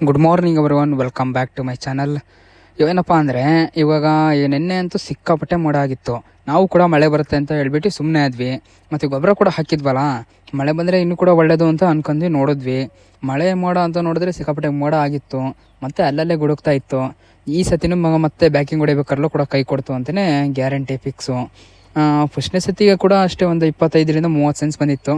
Good morning everyone, welcome back to my channel. ಏನಪ್ಪ ಅಂದರೆ ಇವಾಗ ನಿನ್ನೆ ಅಂತೂ ಸಿಕ್ಕಾಪಟ್ಟೆ ಮೋಡ ಆಗಿತ್ತು. ನಾವು ಕೂಡ ಮಳೆ ಬರುತ್ತೆ ಅಂತ ಹೇಳ್ಬಿಟ್ಟು ಸುಮ್ಮನೆ ಆದ್ವಿ. ಮತ್ತು ಗೊಬ್ಬರ ಕೂಡ ಹಾಕಿದ್ವಲ್ಲ, ಮಳೆ ಬಂದರೆ ಇನ್ನೂ ಕೂಡ ಒಳ್ಳೆಯದು ಅಂತ ಅನ್ಕೊಂಡು ನೋಡಿದ್ವಿ. ಮಳೆ ಮೋಡ ಅಂತ ನೋಡಿದ್ರೆ ಸಿಕ್ಕಾಪಟ್ಟೆ ಮೋಡ ಆಗಿತ್ತು, ಮತ್ತು ಅಲ್ಲಲ್ಲೇ ಗುಡುಕ್ತಾ ಇತ್ತು. ಈ ಸತಿನೂ ಮತ್ತೆ ಬ್ಯಾಕಿಂಗ್ ಹೊಡಿಬೇಕಾದ್ರೂ ಕೂಡ ಕೈ ಕೊಡ್ತು ಅಂತಲೇ ಗ್ಯಾರಂಟಿ ಫಿಕ್ಸು. ಫಸ್ಟ್ನೇ ಸತಿಗೆ ಕೂಡ ಅಷ್ಟೇ ಒಂದು 25-30 ಸೆನ್ಸ್ ಬಂದಿತ್ತು.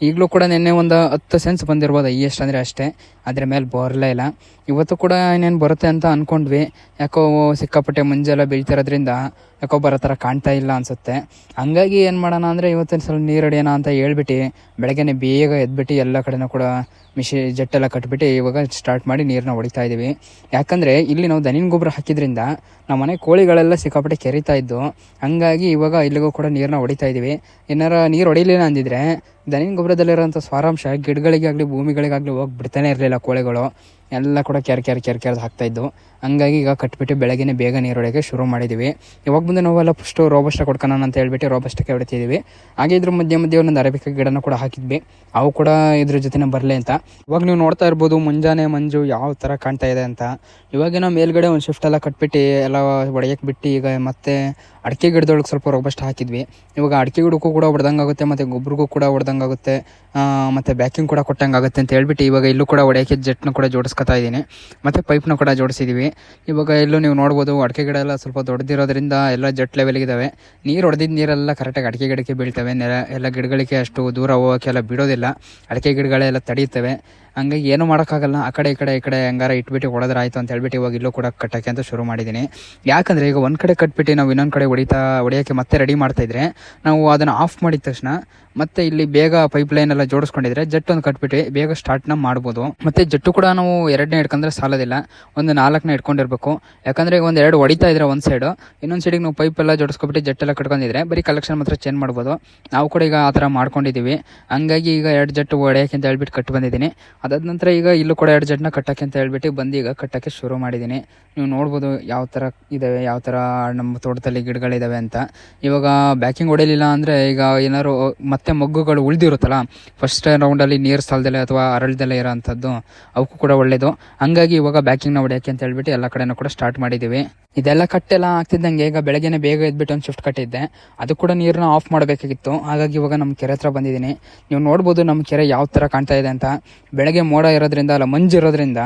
ಈಗಲೂ ಕೂಡ ನಿನ್ನೆ ಒಂದು 10 ಸೆನ್ಸ್ ಬಂದಿರ್ಬೋದು, ಎಷ್ಟು ಅಂದರೆ ಅಷ್ಟೇ. ಅದ್ರ ಮೇಲೆ ಬರಲೇ ಇಲ್ಲ. ಇವತ್ತು ಕೂಡ ಇನ್ನೇನು ಬರುತ್ತೆ ಅಂತ ಅಂದ್ಕೊಂಡ್ವಿ. ಯಾಕೋ ಸಿಕ್ಕಾಪಟ್ಟೆ ಮುಂಜೆಲ್ಲ ಬೀಳ್ತಿರೋದ್ರಿಂದ ಯಾಕೋ ಬರೋ ಥರ ಕಾಣ್ತಾ ಇಲ್ಲ ಅನಿಸುತ್ತೆ. ಹಂಗಾಗಿ ಏನು ಮಾಡೋಣ ಅಂದರೆ ಇವತ್ತಿನ ಸ್ವಲ್ಪ ನೀರು ಹೊಡೆಯೋಣ ಅಂತ ಹೇಳ್ಬಿಟ್ಟು ಬೆಳಗ್ಗೆ ಬೇಗ ಎದ್ಬಿಟ್ಟು ಎಲ್ಲ ಕಡೆನೂ ಕೂಡ ಜಟ್ಟೆಲ್ಲ ಕಟ್ಬಿಟ್ಟು ಇವಾಗ ಸ್ಟಾರ್ಟ್ ಮಾಡಿ ನೀರನ್ನ ಹೊಡಿತಾ ಇದ್ದೀವಿ. ಯಾಕಂದರೆ ಇಲ್ಲಿ ನಾವು ದನಿನ ಗೊಬ್ಬರ ಹಾಕಿದ್ರಿಂದ ನಮ್ಮ ಮನೆ ಕೋಳಿಗಳೆಲ್ಲ ಸಿಕ್ಕಾಪಟ್ಟೆ ಕೆರಿತಾ ಇದ್ದು, ಹಂಗಾಗಿ ಇವಾಗ ಇಲ್ಲಿಗೂ ಕೂಡ ನೀರನ್ನ ಹೊಡಿತಾ ಇದ್ದೀವಿ. ಏನಾರ ನೀರು ಹೊಡಿಲಿಲ್ಲ ಅಂದಿದ್ರೆ ದನಿನ ಗೊಬ್ಬರದಲ್ಲಿರೋಂಥ ಸಾರಾಂಶ ಗಿಡಗಳಿಗಾಗಲಿ ಭೂಮಿಗಳಿಗಾಗಲಿ ಹೋಗಿ ಬಿಡ್ತಾನೆ ಇರಲಿಲ್ಲ. ಕೋಳಿಗಳು ಎಲ್ಲ ಕೂಡ ಕೆರೆದು ಹಾಕ್ತಾಯಿದ್ದು. ಹಂಗಾಗಿ ಈಗ ಕಟ್ಬಿಟ್ಟು ಬೆಳಗ್ಗೆ ಬೇಗ ನೀರು ಹೊಡೆಯೋಕ್ಕೆ ಶುರು ಮಾಡಿದ್ದೀವಿ. ಇವಾಗ ಬಂದು ನಾವೆಲ್ಲ ಫಸ್ಟು ರೋಬಸ್ಟ ಕೊಡ್ಕೋಣ ಅಂತ ಹೇಳ್ಬಿಟ್ಟು ರೋಬಸ್ಟಕ್ಕೆ ಹೊಡಿತಿದ್ದೀವಿ. ಹಾಗೆ ಇದ್ರ ಮಧ್ಯೆ ಒಂದೊಂದು ಅರೇಬಿಕಾ ಗಿಡನೂ ಕೂಡ ಹಾಕಿದ್ವಿ. ಅವು ಕೂಡ ಇದ್ರ ಜೊತೆನೇ ಬರಲಿ ಅಂತ. ಇವಾಗ ನೀವು ನೋಡ್ತಾ ಇರ್ಬೋದು ಮುಂಜಾನೆ ಮಂಜು ಯಾವ ಥರ ಕಾಣ್ತಾ ಇದೆ ಅಂತ. ಇವಾಗಿನ ಮೇಲ್ಗಡೆ ಒಂದು ಶಿಫ್ಟೆಲ್ಲ ಕಟ್ಬಿಟ್ಟು ಎಲ್ಲ ಹೊಡೆಯೋಕ್ಕೆ ಬಿಟ್ಟು ಈಗ ಮತ್ತೆ ಅಡಿಕೆ ಗಿಡದೊಳಗೆ ಸ್ವಲ್ಪ ರೋಬಸ್ಟ ಹಾಕಿದ್ವಿ. ಇವಾಗ ಅಡಿಕೆ ಗಿಡಕ್ಕೂ ಕೂಡ ಹೊಡೆದಂಗೆ ಆಗುತ್ತೆ, ಮತ್ತು ಗೊಬ್ಬರಿಗೂ ಕೂಡ ಹೊಡೆದಂಗೆ ಆಗುತ್ತೆ, ಮತ್ತು ಬ್ಯಾಕಿಂಗ್ ಕೂಡ ಕೊಟ್ಟಂಗೆ ಆಗುತ್ತೆ ಅಂತ ಹೇಳ್ಬಿಟ್ಟು ಇವಾಗ ಇಲ್ಲೂ ಕೂಡ ಹೊಡೆಯೋಕ್ಕೆ ಜೆಟ್ನ ಕೂಡ ಜೋಡಿಸ್ಕೊತಾ ಇದ್ದೀನಿ, ಮತ್ತು ಪೈಪ್ನ ಕೂಡ ಜೋಡಿಸಿದ್ದೀವಿ. ಇವಾಗ ಎಲ್ಲೂ ನೀವು ನೋಡ್ಬೋದು ಅಡಿಕೆ ಗಿಡ ಎಲ್ಲ ಸ್ವಲ್ಪ ದೊಡ್ಡದಿರೋದ್ರಿಂದ ಎಲ್ಲ ಜೆಟ್ ಲೆವೆಲ್ಗಿದ್ದಾವೆ. ನೀರು ಹೊಡೆದಿದ್ದ ನೀರೆಲ್ಲ ಕರೆಕ್ಟಾಗಿ ಅಡಿಕೆ ಗಿಡಕ್ಕೆ ಬೀಳ್ತವೆ. ಎಲ್ಲ ಗಿಡಗಳಿಗೆ ಅಷ್ಟು ದೂರ ಹೋಗೋಕ್ಕೆಲ್ಲ ಬಿಡೋದಿಲ್ಲ, ಅಡಿಕೆ ಗಿಡಗಳೆಲ್ಲ ತಡೀತವೆ. ಹಂಗಾಗಿ ಏನೂ ಮಾಡೋಕ್ಕಾಗಲ್ಲ. ಆ ಕಡೆ ಈ ಕಡೆ ಹೆಂಗಾರ ಇಟ್ಬಿಟ್ಟು ಹೊಡೆದ್ರಾಯ್ತು ಅಂತ ಹೇಳ್ಬಿಟ್ಟು ಇವಾಗ ಇಲ್ಲೂ ಕೂಡ ಕಟ್ಟೋಕ್ಕೆ ಅಂತ ಶುರು ಮಾಡಿದ್ದೀನಿ. ಯಾಕಂದರೆ ಈಗ ಒಂದು ಕಡೆ ಕಟ್ಬಿಟ್ಟು ನಾವು ಇನ್ನೊಂದು ಕಡೆ ಹೊಡೆಯೋಕ್ಕೆ ಮತ್ತೆ ರೆಡಿ ಮಾಡ್ತಾಯಿದ್ರೆ ನಾವು ಅದನ್ನು ಆಫ್ ಮಾಡಿದ ತಕ್ಷಣ ಮತ್ತೆ ಇಲ್ಲಿ ಬೇಗ ಪೈಪ್ ಲೈನ್ ಎಲ್ಲ ಜೋಡಿಸ್ಕೊಂಡಿದ್ರೆ ಜೆಟ್ ಒಂದು ಕಟ್ಬಿಟ್ಟು ಬೇಗ ಸ್ಟಾರ್ಟ್ನ ಮಾಡ್ಬೋದು. ಮತ್ತು ಜೆಟ್ಟು ಕೂಡ ನಾವು 2ನೇ ಇಟ್ಕೊಂಡ್ರೆ ಸಾಲೋದಿಲ್ಲ, ಒಂದು 4ನೇ ಇಟ್ಕೊಂಡಿರ್ಬೇಕು. ಯಾಕಂದರೆ ಈಗ ಒಂದು 2 ಹೊಡಿತಾ ಇದ್ರೆ ಒಂದು ಸೈಡು, ಇನ್ನೊಂದು ಸೈಡಿಗೆ ನಾವು ಪೈಪ್ ಎಲ್ಲ ಜೋಡಿಸ್ಕೊಬಿಟ್ಟು ಜೆಟ್ ಎಲ್ಲ ಕಟ್ಕೊಂಡಿದ್ರೆ ಬರೀ ಕಲೆಕ್ಷನ್ ಮಾತ್ರ ಚೇಂಜ್ ಮಾಡ್ಬೋದು. ನಾವು ಕೂಡ ಈಗ ಆ ಥರ ಮಾಡ್ಕೊಂಡಿದ್ದೀವಿ. ಹಂಗಾಗಿ ಈಗ 2 ಜೆಟ್ ಹೊಡೆಯೋಕ್ಕೆ ಅಂತ ಹೇಳ್ಬಿಟ್ಟು ಕಟ್ಟು ಬಂದಿದ್ದೀನಿ. ಅದಾದ ನಂತರ ಈಗ ಇಲ್ಲೂ ಕೂಡ 2 ಜೆಟ್ನ ಕಟ್ಟೋಕ್ಕೆ ಅಂತ ಹೇಳ್ಬಿಟ್ಟು ಬಂದು ಈಗ ಕಟ್ಟೋಕ್ಕೆ ಶುರು ಮಾಡಿದ್ದೀನಿ. ನೀವು ನೋಡ್ಬೋದು ಯಾವ ಥರ ಇದ್ದಾವೆ, ಯಾವ ಥರ ನಮ್ಮ ತೋಟದಲ್ಲಿ ಗಿಡಗಳಿದ್ದಾವೆ ಅಂತ. ಇವಾಗ ಬ್ಯಾಕಿಂಗ್ ಹೊಡೆಯಲಿಲ್ಲ ಅಂದರೆ ಈಗ ಏನಾದ್ರು ಮತ್ತೆ ಮೊಗ್ಗುಗಳು ಉಳಿದಿರುತ್ತಲ್ಲ, ಫಸ್ಟ್ ರೌಂಡಲ್ಲಿ ನೀರು ಸಾಲದಲ್ಲೇ ಅಥವಾ ಅರಳ್ದಲ್ಲೇ ಇರೋ ಅಂಥದ್ದು, ಅವಕ್ಕೂ ಕೂಡ ಒಳ್ಳೆಯದು. ಹಂಗಾಗಿ ಇವಾಗ ಬ್ಯಾಕಿಂಗ್ನ ಹೊಡೆಯೋಕ್ಕೆ ಅಂತ ಹೇಳ್ಬಿಟ್ಟು ಎಲ್ಲ ಕಡೆನೂ ಕೂಡ ಸ್ಟಾರ್ಟ್ ಮಾಡಿದ್ದೀವಿ. ಇದೆಲ್ಲ ಕಟ್ಟೆಲ್ಲ ಆಗ್ತಿದ್ದಂಗೆ ಈಗ ಬೆಳಗ್ಗೆನೇ ಬೇಗ ಎದ್ಬಿಟ್ಟು ಒಂದು ಶಿಫ್ಟ್ ಕಟ್ಟಿದ್ದೆ, ಅದು ಕೂಡ ನೀರನ್ನ ಆಫ್ ಮಾಡಬೇಕಾಗಿತ್ತು. ಹಾಗಾಗಿ ಇವಾಗ ನಮ್ಮ ಕೆರೆ ಹತ್ರ ಬಂದಿದ್ದೀನಿ. ನೀವು ನೋಡ್ಬೋದು ನಮ್ಮ ಕೆರೆ ಯಾವ ಥರ ಕಾಣ್ತಾ ಇದೆ ಅಂತ. ಬೆಳಗ್ಗೆ ಮೋಡ ಇರೋದ್ರಿಂದ ಮಂಜು ಇರೋದ್ರಿಂದ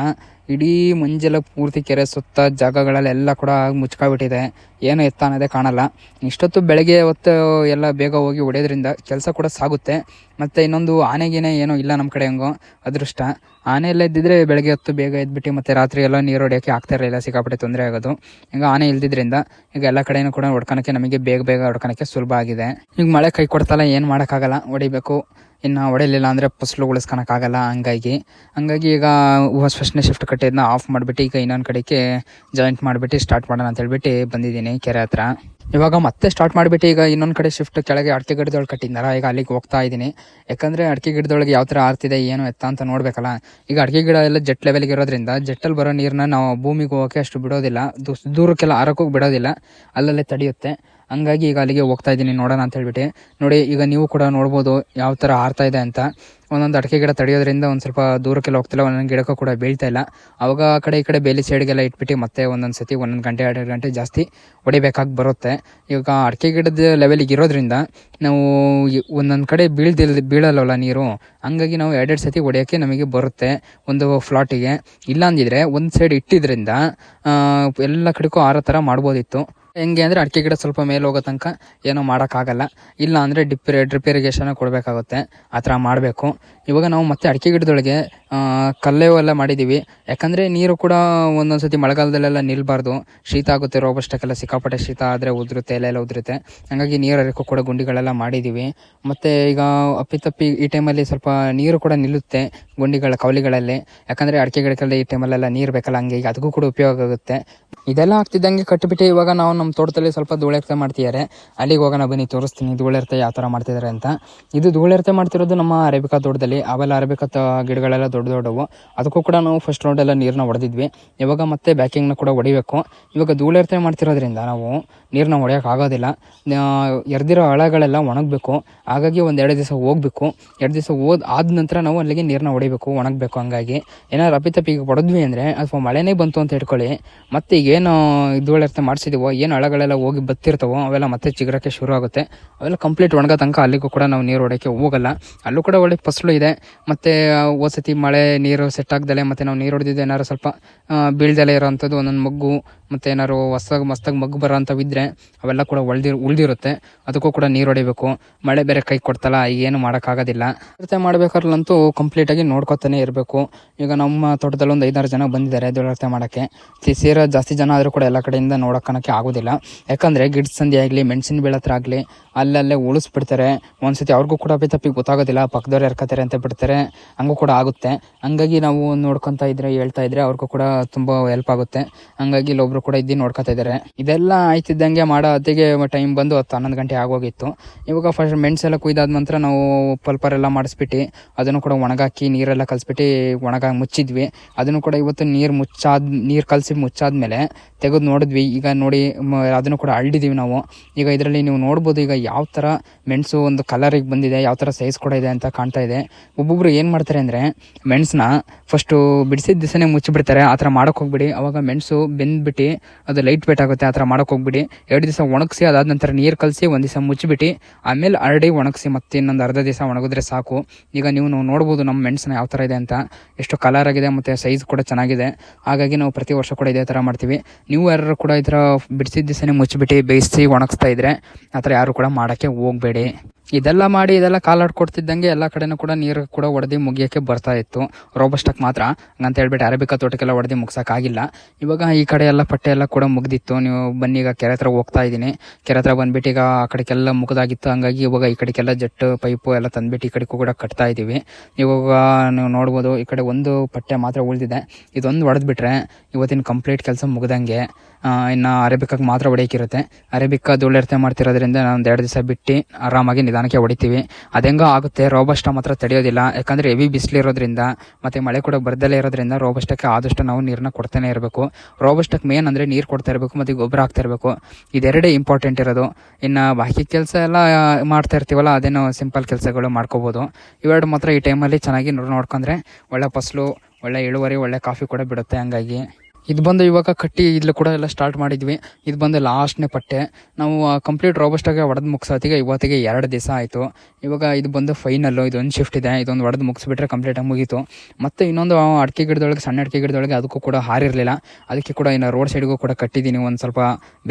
ಇಡೀ ಮಂಜೆಲ್ಲ ಪೂರ್ತಿ ಕೆರೆ ಸುತ್ತ ಜಾಗಗಳಲ್ಲೆಲ್ಲ ಕೂಡ ಮುಚ್ಕೊಬಿಟ್ಟಿದೆ, ಏನು ಎತ್ತ ಅನ್ನೋದೇ ಕಾಣಲ್ಲ. ಇಷ್ಟೊತ್ತು ಬೆಳಗ್ಗೆ ಹೊತ್ತು ಎಲ್ಲ ಬೇಗ ಹೋಗಿ ಹೊಡೆಯೋದ್ರಿಂದ ಕೆಲಸ ಕೂಡ ಸಾಗುತ್ತೆ. ಮತ್ತು ಇನ್ನೊಂದು ಆನೆಗೇನೆ ಏನೋ ಇಲ್ಲ ನಮ್ಮ ಕಡೆ, ಹೆಂಗೋ ಅದೃಷ್ಟ. ಆನೆ ಎಲ್ಲ ಇದ್ದಿದ್ರೆ ಬೆಳಗ್ಗೆ ಹೊತ್ತು ಬೇಗ ಎದ್ಬಿಟ್ಟು ಮತ್ತು ರಾತ್ರಿ ಎಲ್ಲ ನೀರು ಹೊಡೆಯೋಕ್ಕೆ ಆಗ್ತಾ ಇರಲಿಲ್ಲ, ಸಿಕ್ಕಾಪಟ್ಟೆ ತೊಂದರೆ ಆಗೋದು. ಈಗ ಆನೆ ಇಲ್ದಿದ್ರಿಂದ ಈಗ ಎಲ್ಲ ಕಡೆಯೂ ಕೂಡ ಹೊಡ್ಕೊಳಕ್ಕೆ ನಮಗೆ ಬೇಗ ಹೊಡ್ಕೊಳಕ್ಕೆ ಸುಲಭ ಆಗಿದೆ. ಈಗ ಮಳೆ ಕೈ ಕೊಡ್ತಲ್ಲ, ಏನು ಮಾಡೋಕ್ಕಾಗಲ್ಲ, ಹೊಡಿಬೇಕು. ಇನ್ನು ಹೊಡೆಯಲಿಲ್ಲ ಅಂದರೆ ಫಸಲು ಉಳಿಸ್ಕೊಳಕ್ಕಾಗಲ್ಲ. ಹಂಗಾಗಿ ಈಗ ಫಸ್ಟ್ನೇ ಶಿಫ್ಟ್ ಕಟ್ಟಿದ್ದನ್ನ ಆಫ್ ಮಾಡಿಬಿಟ್ಟು ಈಗ ಇನ್ನೊಂದು ಕಡೆಗೆ ಜಾಯಿಂಟ್ ಮಾಡಿಬಿಟ್ಟು ಸ್ಟಾರ್ಟ್ ಮಾಡೋಣ ಅಂತ ಹೇಳ್ಬಿಟ್ಟು ಬಂದಿದ್ದೀನಿ ಕೆರೆ ಹತ್ರ. ಇವಾಗ ಮತ್ತೆ ಸ್ಟಾರ್ಟ್ ಮಾಡಿಬಿಟ್ಟು ಈಗ ಇನ್ನೊಂದು ಕಡೆ ಶಿಫ್ಟ್ ಕೆಳಗೆ ಅಡಿಕೆ ಗಿಡದೊಳಗೆ ಕಟ್ಟಿದ್ದಾರ, ಈಗ ಅಲ್ಲಿಗೆ ಹೋಗ್ತಾ ಇದ್ದೀನಿ. ಯಾಕಂದರೆ ಅಡಿಕೆ ಗಿಡದೊಳಗೆ ಯಾವ ಥರ ಆರ್ತಿದೆ ಏನು ಎತ್ತ ಅಂತ ನೋಡಬೇಕಲ್ಲ. ಈಗ ಅಡಿಕೆ ಗಿಡ ಎಲ್ಲ ಜೆಟ್ ಲೆವೆಲ್ಗೆ ಇರೋದ್ರಿಂದ ಜೆಟ್ಟಲ್ಲಿ ಬರೋ ನೀರನ್ನ ನಾವು ಭೂಮಿಗೆ ಹೋಗೋಕ್ಕೆ ಅಷ್ಟು ಬಿಡೋದಿಲ್ಲ, ದೂರಕ್ಕೆಲ್ಲ ಆರೋಗ್ಯಕ್ಕೆ ಬಿಡೋದಿಲ್ಲ, ಅಲ್ಲಲ್ಲೇ ತಡೆಯುತ್ತೆ. ಹಂಗಾಗಿ ಈಗ ಅಲ್ಲಿಗೆ ಹೋಗ್ತಾ ಇದ್ದೀನಿ ನೋಡೋಣ ಅಂತ ಹೇಳ್ಬಿಟ್ಟು. ನೋಡಿ ಈಗ ನೀವು ಕೂಡ ನೋಡ್ಬೋದು ಯಾವ ಥರ ಆರ್ತಾ ಇದೆ ಅಂತ. ಒಂದೊಂದು ಅಡಿಕೆ ಗಿಡ ತಡೆಯೋದ್ರಿಂದ ಒಂದು ಸ್ವಲ್ಪ ದೂರಕ್ಕೆಲ್ಲ ಹೋಗ್ತಿಲ್ಲ, ಒಂದೊಂದು ಗಿಡಕ್ಕೂ ಕೂಡ ಬೀಳ್ತಾ ಇಲ್ಲ. ಅವಾಗ ಆ ಕಡೆ ಈ ಕಡೆ ಬೇಲಿ ಸೈಡ್ಗೆಲ್ಲ ಇಟ್ಬಿಟ್ಟು ಮತ್ತೆ ಒಂದೊಂದು ಸತಿ 1 ಗಂಟೆ 2 ಗಂಟೆ ಜಾಸ್ತಿ ಹೊಡಿಬೇಕಾಗಿ ಬರುತ್ತೆ. ಈಗ ಅಡಿಕೆ ಗಿಡದ ಲೆವೆಲಿಗೆ ಇರೋದ್ರಿಂದ ನಾವು ಒಂದೊಂದು ಕಡೆ ಬೀಳಲ್ಲವಲ್ಲ ನೀರು, ಹಂಗಾಗಿ ನಾವು 2 ಸತಿ ಹೊಡೆಯೋಕ್ಕೆ ನಮಗೆ ಬರುತ್ತೆ ಒಂದು ಫ್ಲಾಟಿಗೆ. ಇಲ್ಲ ಅಂದಿದ್ರೆ ಒಂದು ಸೈಡ್ ಇಟ್ಟಿದ್ರಿಂದ ಎಲ್ಲ ಕಡೆಗೂ ಆರೋ ಥರ ಮಾಡ್ಬೋದಿತ್ತು. ಹೆಂಗೆ ಅಂದರೆ ಅಡಿಕೆ ಗಿಡ ಸ್ವಲ್ಪ ಮೇಲೆ ಹೋಗೋ ತನಕ ಏನೂ ಮಾಡೋಕ್ಕಾಗಲ್ಲ. ಇಲ್ಲ ಅಂದರೆ ಡ್ರಿಪ್ ಇರಿಗೇಷನ್ ಕೊಡಬೇಕಾಗುತ್ತೆ, ಆ ಥರ ಮಾಡಬೇಕು. ಇವಾಗ ನಾವು ಮತ್ತೆ ಅಡಿಕೆ ಗಿಡದೊಳಗೆ ಕಲ್ಲೇವು ಎಲ್ಲ ಮಾಡಿದ್ದೀವಿ. ಯಾಕಂದರೆ ನೀರು ಕೂಡ ಒಂದೊಂದು ಸತಿ ಮಳೆಗಾಲದಲ್ಲೆಲ್ಲ ನಿಲ್ಲಬಾರ್ದು, ಶೀತ ಆಗುತ್ತೆ. ರೋಬಸ್ಟಕ್ಕೆಲ್ಲ ಸಿಕ್ಕಾಪಟ್ಟೆ ಶೀತ ಆದರೆ ಉದುರುತ್ತೆ, ಎಲೆ ಎಲ್ಲ ಉದುರುತ್ತೆ. ಹಾಗಾಗಿ ನೀರು ಹರಿಯೋಕ್ಕೂ ಕೂಡ ಗುಂಡಿಗಳೆಲ್ಲ ಮಾಡಿದ್ದೀವಿ. ಮತ್ತು ಈಗ ಅಪ್ಪಿತಪ್ಪಿ ಈ ಟೈಮಲ್ಲಿ ಸ್ವಲ್ಪ ನೀರು ಕೂಡ ನಿಲ್ಲುತ್ತೆ ಕವಲಿಗಳಲ್ಲಿ. ಯಾಕಂದರೆ ಅಡಿಕೆ ಗಿಡಕ್ಕೆಲ್ಲ ಈ ಟೈಮಲ್ಲೆಲ್ಲ ನೀರು ಬೇಕಲ್ಲ, ಹಂಗೆ ಈಗ ಅದಕ್ಕೂ ಕೂಡ ಉಪಯೋಗ ಆಗುತ್ತೆ. ಇದೆಲ್ಲ ಆಗ್ತಿದ್ದಂಗೆ ಕಟ್ಟಿಬಿಟ್ಟು ಇವಾಗ ನಾವು ನಮ್ಮ ತೋಟದಲ್ಲಿ ಸ್ವಲ್ಪ ಧೂಳೆರ್ತೆ ಮಾಡ್ತಿದ್ದಾರೆ. ಅಲ್ಲಿಗೆ ಹೋಗೋಣ ಬನ್ನಿ, ತೋರಿಸ್ತೀನಿ ಧೂಳೆರ್ತೆ ಯಾವ ಥರ ಮಾಡ್ತಿದ್ದಾರೆ ಅಂತ. ಇದು ಧೂಳೆರ್ತೆ ಮಾಡ್ತಿರೋದು ನಮ್ಮ ಅರೇಬಿಕಾ ತೋಟದಲ್ಲಿ. ಅವೆಲ್ಲ ಅರೇಬಿಕಾ ಗಿಡಗಳೆಲ್ಲ ದೊಡ್ಡ ದೊಡ್ಡವು. ಅದಕ್ಕೂ ಕೂಡ ನಾವು ಫಸ್ಟ್ ರೌಂಡೆಲ್ಲ ನೀರನ್ನ ಹೊಡೆದಿದ್ವಿ. ಇವಾಗ ಮತ್ತೆ ಬ್ಯಾಕಿಂಗ್ನ ಕೂಡ ಹೊಡಿಬೇಕು. ಇವಾಗ ಧೂಳೆರ್ತೆ ಮಾಡ್ತಿರೋದ್ರಿಂದ ನಾವು ನೀರನ್ನ ಹೊಡೆಯೋಕ್ಕಾಗೋದಿಲ್ಲ. ಎರ್ದಿರೋ ಹಳೆಗಳೆಲ್ಲ ಒಣಗಬೇಕು. ಹಾಗಾಗಿ ಒಂದು 2 ದಿವಸ ಹೋಗಬೇಕು. 2 ದಿವಸ ಆದ ನಂತರ ನಾವು ಅಲ್ಲಿಗೆ ನೀರನ್ನ ಹೊಡಿಬೇಕು, ಒಣಗಬೇಕು. ಹಂಗಾಗಿ ಏನಾದ್ರು ಅಪ್ಪಿತಪ್ಪಿಗೆ ಹೊಡೆದ್ವಿ ಅಂದರೆ ಅಥವಾ ಮಳೆನೇ ಬಂತು ಅಂತ ಇಟ್ಕೊಳ್ಳಿ, ಮತ್ತೆ ಈಗೇನು ಧೂಳೆರ್ತೆ ಮಾಡಿಸಿದೀವೋ, ಏನು ಹಳೆಗಳೆಲ್ಲ ಹೋಗಿ ಬತ್ತಿರ್ತಾವೋ ಅವೆಲ್ಲ ಮತ್ತೆ ಚಿಗುರಕ್ಕೆ ಶುರು ಆಗುತ್ತೆ. ಅವೆಲ್ಲ ಕಂಪ್ಲೀಟ್ ಒಣಗೋ ತನಕ ಅಲ್ಲಿಗೂ ಕೂಡ ನಾವು ನೀರು ಹೊಡೆಯೋಕ್ಕೆ ಹೋಗಲ್ಲ. ಅಲ್ಲೂ ಕೂಡ ಒಳ್ಳೆ ಫಸಲು ಇದೆ. ಮತ್ತು ಹೋದ್ಸತಿ ಮಳೆ ನೀರು ಸೆಟ್ ಆಗ್ದಲೆ ಮತ್ತು ನಾವು ನೀರು ಹೊಡೆದಿದ್ದು ಏನಾದ್ರು ಸ್ವಲ್ಪ ಬೀಳ್ದಲೇ ಇರೋವಂಥದ್ದು ಒಂದೊಂದು ಮಗ್ಗು, ಮತ್ತು ಏನಾದ್ರು ಮಸ್ತಾಗಿ ಮಗ್ಗು ಬರೋ ಅಂಥವಿದ್ದರೆ ಅವೆಲ್ಲ ಕೂಡ ಉಳಿದಿರುತ್ತೆ. ಅದಕ್ಕೂ ಕೂಡ ನೀರು ಹೊಡಿಬೇಕು. ಮಳೆ ಬೇರೆ ಕೈ ಕೊಡ್ತಲ್ಲ, ಈಗೇನು ಮಾಡೋಕ್ಕಾಗೋದಿಲ್ಲ. ಧೂಳೆರ್ತೆ ಮಾಡಬೇಕಾದ್ರಂತೂ ಕಂಪ್ಲೀಟಾಗಿ ನೋಡ್ಕೊತಾನೆ ಇರಬೇಕು. ಈಗ ನಮ್ಮ ತೋಟದಲ್ಲಿ ಒಂದು 5-6 ಜನ ಬಂದಿದ್ದಾರೆ ಧೂಳೆರ್ತೆ ಮಾಡೋಕ್ಕೆ. ಸೇರೋ ಜಾಸ್ತಿ ಜನ ಆದರೂ ಕೂಡ ಎಲ್ಲ ಕಡೆಯಿಂದ ನೋಡೋಕ್ಕನಕ್ಕೆ ಆಗೋದಿಲ್ಲ. ಯಾಕಂದರೆ ಗಿಡ ಸಂದಿ ಆಗಲಿ, ಮೆಣಸಿನ ಬೀಳ ಹತ್ರ ಆಗಲಿ ಅಲ್ಲಲ್ಲೇ ಉಳಿಸ್ಬಿಡ್ತಾರೆ. ಒಂದ್ಸತಿ ಅವ್ರಿಗೂ ಕೂಡ ತಪ್ಪಿಗೆ ಗೊತ್ತಾಗೋದಿಲ್ಲ, ಪಕ್ಕದವ್ರು ಎರ್ಕತಾರೆ ಅಂತ ಬಿಡ್ತಾರೆ. ಹಂಗೂ ಕೂಡ ಆಗುತ್ತೆ. ಹಂಗಾಗಿ ನಾವು ನೋಡ್ಕೊತಾ ಇದ್ರೆ, ಹೇಳ್ತಾ ಇದ್ರೆ ಅವ್ರಿಗೂ ಕೂಡ ತುಂಬ ಹೆಲ್ಪ್ ಆಗುತ್ತೆ. ಹಂಗಾಗಿ ಇಲ್ಲೊಬ್ರು ಕೂಡ ಇದ್ದು ನೋಡ್ಕೊತಾ ಇದ್ದಾರೆ. ಇದೆಲ್ಲ ಆಯ್ತಿದ್ದಂಗೆ ಮಾಡೋ ಹೊತ್ತಿಗೆ ಟೈಮ್ ಬಂದು 10-11 ಗಂಟೆ ಆಗೋಗಿತ್ತು. ಇವಾಗ ಫಸ್ಟ್ ಮೆಣಸೆಲ್ಲ ಕುಯ್ದಾದ ನಂತರ ನಾವು ಪಲ್ಪರೆಲ್ಲ ಮಾಡಿಸ್ಬಿಟ್ಟು ಅದನ್ನು ಕೂಡ ಒಣಗಾಕಿ ನೀರೆಲ್ಲ ಕಲಿಸ್ಬಿಟ್ಟು ಒಣಗಾಗಿ ಮುಚ್ಚಿದ್ವಿ. ಅದನ್ನು ಕೂಡ ಇವತ್ತು ನೀರು ಕಲಸಿ ಮುಚ್ಚಾದ್ಮೇಲೆ ತೆಗೆದು ನೋಡಿದ್ವಿ. ಈಗ ನೋಡಿ ಅದನ್ನು ಕೂಡ ಅಳ್ಳಿದ್ದೀವಿ ನಾವು. ಈಗ ಇದರಲ್ಲಿ ನೀವು ನೋಡ್ಬೋದು ಈಗ ಯಾವ ಥರ ಮೆಣಸು ಒಂದು ಕಲರಿಗೆ ಬಂದಿದೆ, ಯಾವ ಥರ ಸೈಜ್ ಕೂಡ ಇದೆ ಅಂತ ಕಾಣ್ತಾ ಇದೆ. ಒಬ್ಬೊಬ್ರು ಏನು ಮಾಡ್ತಾರೆ ಅಂದರೆ ಮೆಣಸನ್ನ ಫಸ್ಟು ಬಿಡಿಸಿದ ದಿವಸನೇ ಮುಚ್ಚಿಬಿಡ್ತಾರೆ. ಆ ಥರ ಮಾಡೋಕ್ಕೆ ಹೋಗ್ಬಿಡಿ. ಅವಾಗ ಮೆಣಸು ಬೆಂದ್ಬಿಟ್ಟು ಅದು ಲೈಟ್ ವೇಟ್ ಆಗುತ್ತೆ. ಆ ಥರ ಮಾಡೋಕ್ಕೆ ಹೋಗ್ಬಿಡಿ. 2 ದಿವಸ ಒಣಗಿಸಿ ಅದಾದ ನಂತರ ನೀರು ಕಲಸಿ 1 ದಿವಸ ಮುಚ್ಚಿಬಿಟ್ಟು ಆಮೇಲೆ ಹರಡಿ ಒಣಗಿಸಿ ಮತ್ತೆ ಇನ್ನೊಂದು ಅರ್ಧ ದಿವಸ ಒಣಗಿದ್ರೆ ಸಾಕು. ಈಗ ನೀವು ನೋಡ್ಬೋದು ನಮ್ಮ ಮೆಣಸನ್ನ ಯಾವ ಥರ ಇದೆ ಅಂತ, ಎಷ್ಟು ಕಲರ್ ಆಗಿದೆ ಮತ್ತು ಸೈಜ್ ಕೂಡ ಚೆನ್ನಾಗಿದೆ. ಹಾಗಾಗಿ ನಾವು ಪ್ರತಿ ವರ್ಷ ಕೂಡ ಇದೇ ಥರ ಮಾಡ್ತೀವಿ. ನೀವು ಯಾರು ಕೂಡ ಈ ಥರ ಬಿಡಿಸಿದ ದಿವಸನೇ ಮುಚ್ಚಿಬಿಟ್ಟು ಬೇಯಿಸಿ ಒಣಗಿಸ್ತಾ ಇದ್ರೆ ಆ ಥರ ಯಾರು ಕೂಡ ಮಾಡೋಕ್ಕೆ ಹೋಗಬೇಡಿ. ಇದೆಲ್ಲ ಮಾಡಿ ಇದೆಲ್ಲ ಕಾಲಾಡ್ಕೊಡ್ತಿದ್ದಂಗೆ ಎಲ್ಲ ಕಡೆನೂ ಕೂಡ ನೀರು ಕೂಡ ಹೊಡೆದು ಮುಗಿಯೋಕ್ಕೆ ಬರ್ತಾ ಇತ್ತು. ರೋಬಸ್ಟಕ್ಕೆ ಮಾತ್ರ ಹಂಗಂತ ಹೇಳ್ಬಿಟ್ಟು ಅರೇಬಿಕಾ ತೋಟಕ್ಕೆಲ್ಲ ಹೊಡೆದು ಮುಗ್ಸೋಕ್ಕಾಗಿಲ್ಲ. ಇವಾಗ ಈ ಕಡೆ ಎಲ್ಲ ಪಟ್ಟೆ ಎಲ್ಲ ಕೂಡ ಮುಗ್ದಿತ್ತು. ನೀವು ಬನ್ನಿ, ಈಗ ಕೆರೆ ಹತ್ರ ಹೋಗ್ತಾ ಇದ್ದೀನಿ. ಕೆರೆ ಹತ್ರ ಬಂದ್ಬಿಟ್ಟು ಈಗ ಆ ಕಡೆಗೆಲ್ಲ ಮುಗಿದಾಗಿತ್ತು. ಹಂಗಾಗಿ ಇವಾಗ ಈ ಕಡೆಗೆಲ್ಲ ಜಟ್ಟು ಪೈಪು ಎಲ್ಲ ತಂದುಬಿಟ್ಟು ಈ ಕಡೆಗೂ ಕೂಡ ಕಟ್ತಾ ಇದ್ದೀವಿ. ಇವಾಗ ನೀವು ನೋಡ್ಬೋದು ಈ ಕಡೆ ಒಂದು ಪಟ್ಟೆ ಮಾತ್ರ ಉಳಿದಿದೆ. ಇದೊಂದು ಹೊಡೆದ್ಬಿಟ್ರೆ ಇವತ್ತಿನ ಕಂಪ್ಲೀಟ್ ಕೆಲಸ ಮುಗ್ದಂಗೆ. ಇನ್ನು ಅರೇಬಿಕಾಗೆ ಮಾತ್ರ ಹೊಡೆಯೋಕ್ಕಿರುತ್ತೆ. ಅರೇಬಿಕಾ ಧೂಳೆರ್ತೆ ಮಾಡ್ತಿರೋದ್ರಿಂದ ನಾವು 1-2 ದಿವಸ ಬಿಟ್ಟು ಆರಾಮಾಗಿ ನಿಧಾನಕ್ಕೆ ಹೊಡಿತೀವಿ. ಅದೆಂಗೋ ಆಗುತ್ತೆ. ರೋಬಸ್ಟ ಮಾತ್ರ ತಡೆಯೋದಿಲ್ಲ. ಯಾಕಂದರೆ ಹೆವಿ ಬಿಸಿಲಿರೋದ್ರಿಂದ ಮತ್ತು ಮಳೆ ಕೂಡ ಬರ್ದಲ್ಲೇ ಇರೋದ್ರಿಂದ ರೋಬಸ್ಟಕ್ಕೆ ಆದಷ್ಟು ನಾವು ನೀರನ್ನ ಕೊಡ್ತಾನೆ ಇರಬೇಕು. ರೋಬಸ್ಟಕ್ಕೆ ಮೇನ್ ಅಂದರೆ ನೀರು ಕೊಡ್ತಾ ಇರಬೇಕು ಮತ್ತು ಗೊಬ್ಬರ ಹಾಕ್ತಾ ಇರಬೇಕು. ಇದೆರಡೇ ಇಂಪಾರ್ಟೆಂಟ್ ಇರೋದು. ಇನ್ನು ಬಾಕಿ ಕೆಲಸ ಎಲ್ಲ ಮಾಡ್ತಾ ಇರ್ತೀವಲ್ಲ, ಅದೇನೋ ಸಿಂಪಲ್ ಕೆಲಸಗಳು ಮಾಡ್ಕೋಬೋದು. ಇವೆರಡು ಮಾತ್ರ ಈ ಟೈಮಲ್ಲಿ ಚೆನ್ನಾಗಿ ನೋಡ್ಕೊಂಡ್ರೆ ಒಳ್ಳೆ ಫಸಲು, ಒಳ್ಳೆ ಇಳುವರಿ, ಒಳ್ಳೆ ಕಾಫಿ ಕೂಡ ಬಿಡುತ್ತೆ. ಹಂಗಾಗಿ ಇದು ಬಂದು ಇವಾಗ ಕಟ್ಟಿ ಇಲ್ಲೂ ಕೂಡ ಎಲ್ಲ ಸ್ಟಾರ್ಟ್ ಮಾಡಿದ್ವಿ. ಇದು ಬಂದು ಲಾಸ್ಟ್ನೇ ಪಟ್ಟೆ. ನಾವು ಕಂಪ್ಲೀಟ್ ರೋಬಸ್ಟಾಗೆ ಹೊಡೆದು ಮುಗಿಸೋತ್ತಿಗೆ ಇವತ್ತಿಗೆ 2 ದಿವಸ ಆಯಿತು. ಇವಾಗ ಇದು ಬಂದು ಫೈನಲ್ಲು. ಇದೊಂದು ಶಿಫ್ಟ್ ಇದೆ. ಇದೊಂದು ಹೊಡೆದು ಮುಗಿಸ್ಬಿಟ್ರೆ ಕಂಪ್ಲೀಟಾಗಿ ಮುಗೀತು. ಮತ್ತು ಇನ್ನೊಂದು ಅಡಿಕೆ ಗಿಡದೊಳಗೆ, ಸಣ್ಣ ಅಡಿಕೆ ಗಿಡದೊಳಗೆ ಅದಕ್ಕೂ ಕೂಡ ಹಾರಿರಲಿಲ್ಲ. ಅದಕ್ಕೆ ಕೂಡ ಇನ್ನು ರೋಡ್ ಸೈಡ್ಗೂ ಕೂಡ ಕಟ್ಟಿದ್ದೀನಿ. ಒಂದು ಸ್ವಲ್ಪ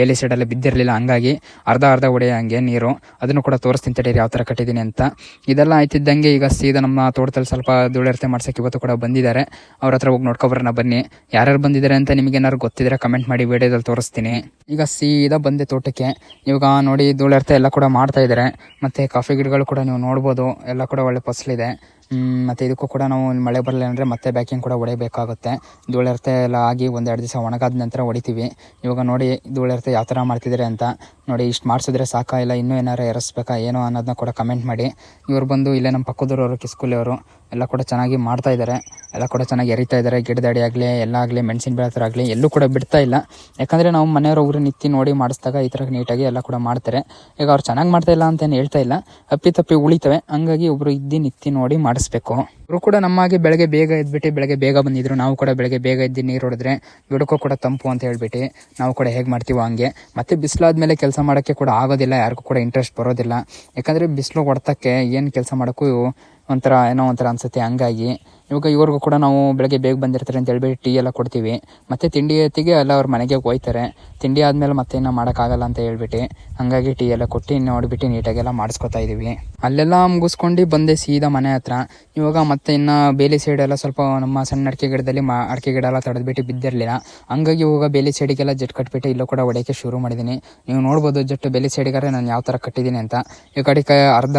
ಬೇಲಿ ಸೈಡಲ್ಲಿ ಬಿದ್ದಿರಲಿಲ್ಲ. ಹಂಗಾಗಿ ಅರ್ಧ ಹೊಡೆಯೋ ಹಂಗೆ ನೀರು. ಅದನ್ನು ಕೂಡ ತೋರಿಸ್ತೀನಿ ತಡೀರಿ ಯಾವ ಥರ ಕಟ್ಟಿದ್ದೀನಿ ಅಂತ. ಇದೆಲ್ಲ ಆಯ್ತಿದ್ದಂಗೆ ಈಗ ಸೀದಾ ನಮ್ಮ ತೋಟದಲ್ಲಿ ಸ್ವಲ್ಪ ಧೂಳೆರ್ತೆ ಮಾಡ್ಸೋಕ್ಕೆ ಇವತ್ತು ಕೂಡ ಬಂದಿದ್ದಾರೆ. ಅವ್ರ ಹತ್ರ ಹೋಗಿ ನೋಡ್ಕೊಬರೋಣ ಬನ್ನಿ. ಯಾರ್ಯಾರು ಬಂದಿದ್ದಾರೆ ಅಂತ ನಿಮಗೆ ಏನಾದ್ರು ಗೊತ್ತಿದ್ರೆ ಕಮೆಂಟ್ ಮಾಡಿ, ವಿಡಿಯೋದಲ್ಲಿ ತೋರಿಸ್ತೀನಿ. ಈಗ ಸೀದಾ ಬಂದೆ ತೋಟಕ್ಕೆ. ಇವಾಗ ನೋಡಿ ಧೂಳೆರ್ತೆ ಎಲ್ಲ ಕೂಡ ಮಾಡ್ತಾ ಇದ್ದಾರೆ. ಮತ್ತು ಕಾಫಿ ಗಿಡಗಳು ಕೂಡ ನೀವು ನೋಡ್ಬೋದು, ಎಲ್ಲ ಕೂಡ ಒಳ್ಳೆ ಫಸಲಿದೆ. ಮತ್ತು ಇದಕ್ಕೂ ಕೂಡ ನಾವು ಮಳೆ ಬರಲಿಲ್ಲ ಅಂದರೆ ಮತ್ತೆ ಬ್ಯಾಕಿಂಗ್ ಕೂಡ ಹೊಡೆಯಬೇಕಾಗುತ್ತೆ. ಧೂಳೆರ್ತೆ ಎಲ್ಲ ಆಗಿ 1-2 ದಿವಸ ಒಣಗಾದ ನಂತರ ಹೊಡಿತೀವಿ. ಇವಾಗ ನೋಡಿ ಧೂಳೆರ್ತೆ ಯಾವ ಥರ ಮಾಡ್ತಿದ್ದಾರೆ ಅಂತ ನೋಡಿ. ಇಷ್ಟು ಮಾಡಿಸಿದ್ರೆ ಸಾಕಾ, ಇಲ್ಲ ಇನ್ನೂ ಏನಾರು ಎರಸ್ಬೇಕಾ ಏನೋ ಅನ್ನೋದನ್ನ ಕೂಡ ಕಮೆಂಟ್ ಮಾಡಿ. ಇವ್ರು ಬಂದು ಇಲ್ಲೇ ನಮ್ಮ ಪಕ್ಕದೂರವರು, ಕಿಸ್ಕೂಲಿಯವರು ಎಲ್ಲ ಕೂಡ ಚೆನ್ನಾಗಿ ಮಾಡ್ತಾ ಇದ್ದಾರೆ. ಎಲ್ಲ ಕೂಡ ಚೆನ್ನಾಗಿ ಎರಿತಾ ಇದ್ದಾರೆ. ಗಿಡದಡಿ ಆಗಲಿ, ಎಲ್ಲ ಆಗಲಿ, ಮೆಣಸಿನ ಬೆಳೆ ಆಗಲಿ ಎಲ್ಲೂ ಕೂಡ ಬಿಡ್ತಾ ಇಲ್ಲ. ಯಾಕಂದರೆ ನಾವು ಮನೆಯವ್ರೊಬ್ರು ನಿತ್ತಿ ನೋಡಿ ಮಾಡಿಸಿದಾಗ ಈ ಥರ ನೀಟಾಗಿ ಎಲ್ಲ ಕೂಡ ಮಾಡ್ತಾರೆ. ಈಗ ಅವ್ರು ಚೆನ್ನಾಗಿ ಮಾಡ್ತಾ ಇಲ್ಲ ಅಂತೇನು ಹೇಳ್ತಾ ಇಲ್ಲ, ಅಪ್ಪಿ ಉಳಿತವೆ. ಹಂಗಾಗಿ ಒಬ್ಬರು ಇದ್ದು ನಿತ್ತಿ ನೋಡಿ ಮಾಡಿಸ್ಬೇಕು. ಇವರು ಕೂಡ ನಮ್ಮಾಗೆ ಬೆಳಗ್ಗೆ ಬೇಗ ಎದ್ಬಿಟ್ಟು ಬೆಳಗ್ಗೆ ಬೇಗ ಬಂದಿದ್ರು. ನಾವು ಕೂಡ ಬೆಳಗ್ಗೆ ಬೇಗ ಎದ್ದು ನೀರು ಹೊಡೆದ್ರೆ ಗಿಡಕ್ಕೂ ಕೂಡ ತಂಪು ಅಂತ ಹೇಳ್ಬಿಟ್ಟು ನಾವು ಕೂಡ ಹೇಗೆ ಮಾಡ್ತೀವೋ ಹಂಗೆ. ಮತ್ತು ಬಿಸಿಲಾದ್ಮೇಲೆ ಕೆಲಸ ಮಾಡೋಕ್ಕೆ ಕೂಡ ಆಗೋದಿಲ್ಲ, ಯಾರಿಗೂ ಕೂಡ ಇಂಟ್ರೆಸ್ಟ್ ಬರೋದಿಲ್ಲ. ಯಾಕಂದರೆ ಬಿಸಿಲು ಹೊಡೆತಕ್ಕೆ ಏನು ಕೆಲಸ ಮಾಡೋಕ್ಕೂ ಏನೋ ಒಂಥರ ಅನಿಸುತ್ತೆ. ಹಂಗಾಗಿ ಇವಾಗ ಇವ್ರಿಗೂ ಕೂಡ ನಾವು ಬೆಳಗ್ಗೆ ಬೇಗ ಬಂದಿರ್ತಾರೆ ಅಂತ ಹೇಳ್ಬಿಟ್ಟು ಟೀ ಎಲ್ಲ ಕೊಡ್ತೀವಿ. ಮತ್ತು ತಿಂಡಿ ಹೊತ್ತಿಗೆ ಎಲ್ಲ ಅವ್ರ ಮನೆಗೆ ಹೋಯ್ತಾರೆ. ತಿಂಡಿ ಆದಮೇಲೆ ಮತ್ತೆ ಇನ್ನೂ ಮಾಡೋಕ್ಕಾಗಲ್ಲ ಅಂತ ಹೇಳ್ಬಿಟ್ಟು ಹಂಗಾಗಿ ಟೀ ಎಲ್ಲ ಕೊಟ್ಟು ನೋಡಿಬಿಟ್ಟು ನೀಟಾಗೆಲ್ಲ ಮಾಡಿಸ್ಕೊತಾ ಇದ್ದೀವಿ. ಅಲ್ಲೆಲ್ಲ ಮುಗಿಸ್ಕೊಂಡು ಬಂದೆ ಸೀದಾ ಮನೆ ಹತ್ರ. ಇವಾಗ ಮತ್ತೆ ಇನ್ನು ಬೇಲಿ ಸೈಡೆಲ್ಲ ಸ್ವಲ್ಪ ನಮ್ಮ ಸಣ್ಣ ಅಡಿಕೆ ಗಿಡದಲ್ಲಿ ಅಡಿಕೆ ಗಿಡ ಎಲ್ಲ ತಡೆದ್ಬಿಟ್ಟು ಬಿದ್ದಿರಲಿಲ್ಲ. ಹಂಗಾಗಿ ಇವಾಗ ಬೇಲಿ ಸೈಡಿಗೆಲ್ಲ ಜಟ್ ಕಟ್ಬಿಟ್ಟು ಇಲ್ಲೂ ಕೂಡ ಹೊಡೆಯೋಕ್ಕೆ ಶುರು ಮಾಡಿದ್ದೀನಿ. ನೀವು ನೋಡ್ಬೋದು ಜಟ್ಟು ಬೇಲಿ ಸೈಡಿಗಾರೆ ನಾನು ಯಾವ ಥರ ಕಟ್ಟಿದ್ದೀನಿ ಅಂತ. ಈ ಕಡೆಗೆ ಅರ್ಧ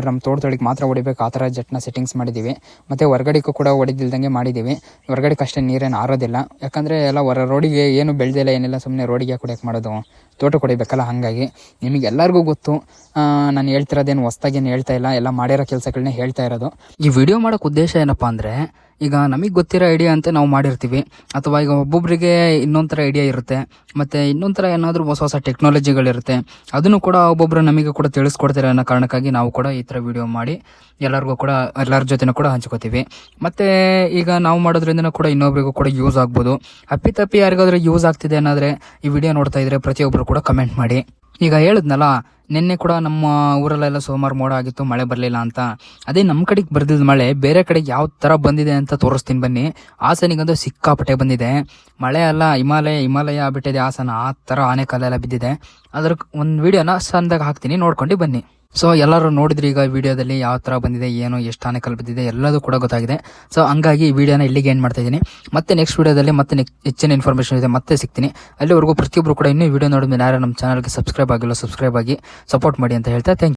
ನಮ್ಮ ತೋಟದೊಳಗೆ ಮಾತ್ರ ಹೊಡಿಬೇಕು, ಆ ಥರ ಜಟ್ನ ಸೆಟ್ಟಿಂಗ್ಸ್ ಮಾಡಿದ್ದೀವಿ. ಮತ್ತು ಹೊರಗಡೆಗೂ ಕೂಡ ಕೂಡ ಹೊಡೆದಿಲ್ದಂಗೆ ಮಾಡಿದ್ದೀವಿ. ಹೊರಗಡೆ ಅಷ್ಟೇ ನೀರೇನು ಆರೋದಿಲ್ಲ, ಯಾಕಂದರೆ ಎಲ್ಲ ರೋಡಿಗೆ ಏನು ಬೆಳೆದಿಲ್ಲ ಏನಿಲ್ಲ, ಸುಮ್ಮನೆ ರೋಡಿಗೆ ಕುಡಿಯೋಕೆ ಮಾಡೋದು, ತೋಟ ಕುಡಿಬೇಕಲ್ಲ. ಹಾಗಾಗಿ ನಿಮಗೆಲ್ಲರಿಗೂ ಗೊತ್ತು, ನಾನು ಹೇಳ್ತಿರೋದೇನು ಹೊಸ್ದಾಗೇನು ಹೇಳ್ತಾ ಇಲ್ಲ, ಎಲ್ಲ ಮಾಡಿರೋ ಕೆಲಸಗಳನ್ನೇ ಹೇಳ್ತಾ ಇರೋದು. ಈ ವಿಡಿಯೋ ಮಾಡೋಕ್ಕೆ ಉದ್ದೇಶ ಏನಪ್ಪ ಅಂದರೆ, ಈಗ ನಮಗೆ ಗೊತ್ತಿರೋ ಐಡಿಯಾ ಅಂತ ನಾವು ಮಾಡಿರ್ತೀವಿ, ಅಥವಾ ಈಗ ಒಬ್ಬೊಬ್ಬರಿಗೆ ಇನ್ನೊಂಥರ ಐಡಿಯಾ ಇರುತ್ತೆ, ಮತ್ತು ಇನ್ನೊಂಥರ ಏನಾದರೂ ಹೊಸ ಹೊಸ ಟೆಕ್ನಾಲಜಿಗಳಿರುತ್ತೆ, ಅದನ್ನು ಕೂಡ ಒಬ್ಬೊಬ್ಬರು ನಮಗೆ ಕೂಡ ತಿಳಿಸ್ಕೊಡ್ತಾರೆ ಅನ್ನೋ ಕಾರಣಕ್ಕಾಗಿ ನಾವು ಕೂಡ ಈ ಥರ ವಿಡಿಯೋ ಮಾಡಿ ಎಲ್ಲರ ಜೊತೆನೂ ಕೂಡ ಹಂಚ್ಕೋತೀವಿ. ಮತ್ತು ಈಗ ನಾವು ಮಾಡೋದ್ರಿಂದ ಕೂಡ ಇನ್ನೊಬ್ರಿಗೂ ಕೂಡ ಯೂಸ್ ಆಗ್ಬೋದು. ಅಪ್ಪಿತಪ್ಪಿ ಯಾರಿಗಾದ್ರೂ ಯೂಸ್ ಆಗ್ತಿದೆ ಅನ್ನೋದ್ರೆ ಈ ವಿಡಿಯೋ ನೋಡ್ತಾ ಇದ್ರೆ ಪ್ರತಿಯೊಬ್ಬರು ಕೂಡ ಕಮೆಂಟ್ ಮಾಡಿ. ಈಗ ಹೇಳಿದ್ನಲ್ಲ, ನಿನ್ನೆ ಕೂಡ ನಮ್ಮ ಊರಲ್ಲೆಲ್ಲ ಸೋಮವಾರ ಮೋಡ ಆಗಿತ್ತು, ಮಳೆ ಬರಲಿಲ್ಲ ಅಂತ. ಅದೇ ನಮ್ಮ ಕಡೆಗೆ ಬರ್ದಿದ್ದ ಮಳೆ ಬೇರೆ ಕಡೆಗೆ ಯಾವ ಥರ ಬಂದಿದೆ ಅಂತ ತೋರಿಸ್ತೀನಿ ಬನ್ನಿ. ಹಾಸನಿಗಂತೂ ಸಿಕ್ಕಾಪಟ್ಟೆ ಬಂದಿದೆ ಮಳೆ. ಅಲ್ಲ ಹಿಮಾಲಯ ಆಗ್ಬಿಟ್ಟಿದೆ ಹಾಸನ, ಆ ಥರ ಆನೆಕಲ್ಲೆಲ್ಲ ಬಿದ್ದಿದೆ. ಅದ್ರ ಒಂದು ವಿಡಿಯೋನ ಸಂದಾಗ ಹಾಕ್ತೀನಿ, ನೋಡ್ಕೊಂಡು ಬನ್ನಿ. ಸೊ ಎಲ್ಲರೂ ನೋಡಿದ್ರಿ ಈಗ ವಿಡಿಯೋದಲ್ಲಿ ಯಾವ ಥರ ಬಂದಿದೆ, ಏನು ಎಷ್ಟು ಆನೆಕಲ್ಲು ಬಿದ್ದಿದೆ ಎಲ್ಲದೂ ಕೂಡ ಗೊತ್ತಾಗಿದೆ. ಸೊ ಹಂಗಾಗಿ ಈ ವಿಡಿಯೋನ ಇಲ್ಲಿಗೆ ಏನು ಮಾಡ್ತಾ ಇದ್ದೀನಿ. ಮತ್ತೆ ನೆಕ್ಸ್ಟ್ ವಿಡಿಯೋದಲ್ಲಿ ಮತ್ತೆ ಹೆಚ್ಚಿನ ಇನ್ಫಾರ್ಮೇಷನ್ ಇದೆ ಮತ್ತೆ ಸಿಗ್ತೀನಿ. ಅಲ್ಲಿವರೆಗೂ ಪ್ರತಿಯೊಬ್ಬರು ಕೂಡ ಇನ್ನೂ ವಿಡಿಯೋ ನೋಡಿದ್ಮೇಲೆ ಯಾರು ನಮ್ಮ ಚಾನಲ್ಗೆ ಸಬ್ಸ್ಕ್ರೈಬ್ ಆಗಿಲ್ಲ, ಸಬ್ಸ್ಕ್ರೈಬ್ ಆಗಿ ಸಪೋರ್ಟ್ ಮಾಡಿ ಅಂತ ಹೇಳ್ತಾ ಥ್ಯಾಂಕ್ ಯು.